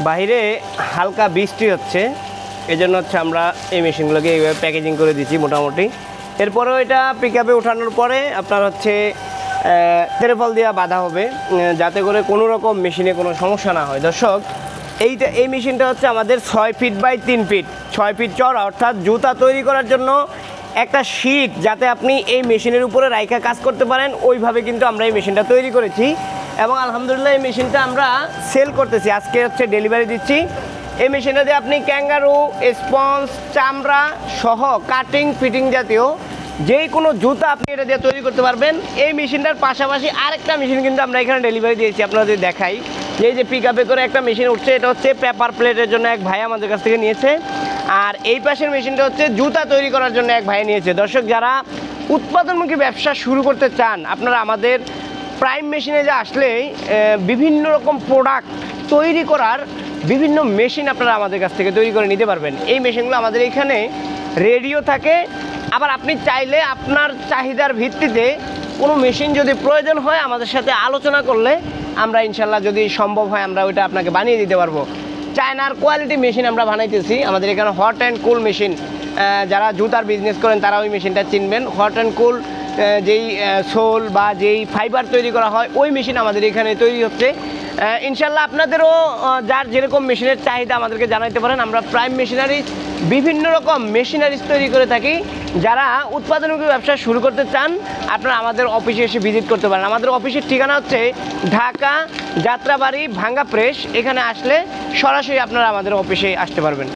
বাইরে হালকা বৃষ্টি হচ্ছে, এই জন্য হচ্ছে আমরা এই মেশিনগুলোকে এইভাবে প্যাকেজিং করে দিচ্ছি মোটামুটি। এরপরেও এটা পিক আপে ওঠানোর পরে আপনার হচ্ছে তেরোফল দিয়ে বাঁধা হবে, যাতে করে কোনো রকম মেশিনে কোনো সমস্যা না হয়। দর্শক, এই মেশিনটা হচ্ছে আমাদের 6 ফিট বাই 3 ফিট, 6 ফিট চওড়া, অর্থাৎ জুতা তৈরি করার জন্য একটা শীট যাতে আপনি এই মেশিনের উপরে রাইখা কাজ করতে পারেন, ওইভাবে কিন্তু আমরা এই মেশিনটা তৈরি করেছি। এবং আলহামদুলিল্লাহ এই মেশিনটা আমরা সেল করতেছি, আজকে হচ্ছে ডেলিভারি দিচ্ছি। এই মেশিনটা দিয়ে আপনি ক্যাঙ্গারু, স্পঞ্জ, চামড়া সহ কাটিং ফিটিং জাতীয় যেই কোনো জুতা আপনি এটা দিয়ে তৈরি করতে পারবেন। এই মেশিনটার পাশাপাশি আরেকটা মেশিন কিন্তু আমরা এখানে ডেলিভারি দিয়েছি, আপনাদের দেখাই। এই যে পিক আপে করে একটা মেশিন উঠছে, এটা হচ্ছে পেপার প্লেটের জন্য এক ভাই আমাদের কাছ থেকে নিয়েছে। আর এই পাশের মেশিনটা হচ্ছে জুতা তৈরি করার জন্য এক ভাই নিয়েছে। দর্শক, যারা উৎপাদনমুখী ব্যবসা শুরু করতে চান, আপনারা আমাদের প্রাইম মেশিনে যে আসলেই বিভিন্ন রকম প্রোডাক্ট তৈরি করার বিভিন্ন মেশিন আপনারা আমাদের কাছ থেকে তৈরি করে নিতে পারবেন। এই মেশিনগুলো আমাদের এখানে রেডিও থাকে। আবার আপনি চাইলে আপনার চাহিদার ভিত্তিতে কোনো মেশিন যদি প্রয়োজন হয় আমাদের সাথে আলোচনা করলে আমরা ইনশাল্লাহ যদি সম্ভব হয় আমরা ওইটা আপনাকে বানিয়ে দিতে পারবো। চায়নার কোয়ালিটি মেশিন আমরা বানাইতেছি। আমাদের এখানে হট অ্যান্ড কুল মেশিন, যারা জুতার বিজনেস করেন তারা ওই মেশিনটা চিনবেন। হট অ্যান্ড কুল যেই সোল বা যেই ফাইবার তৈরি করা হয় ওই মেশিন আমাদের এখানে তৈরি হচ্ছে। ইনশাল্লাহ আপনাদেরও যার যেরকম মেশিনের চাহিদা আমাদেরকে জানাইতে পারেন। আমরা প্রাইম মেশিনারিজ বিভিন্ন রকম মেশিনারিজ তৈরি করে থাকি। যারা উৎপাদনমুখী ব্যবসা শুরু করতে চান আপনারা আমাদের অফিসে এসে ভিজিট করতে পারেন। আমাদের অফিসের ঠিকানা হচ্ছে ঢাকা যাত্রাবাড়ি ভাঙ্গা প্রেস। এখানে আসলে সরাসরি আপনারা আমাদের অফিসে আসতে পারবেন।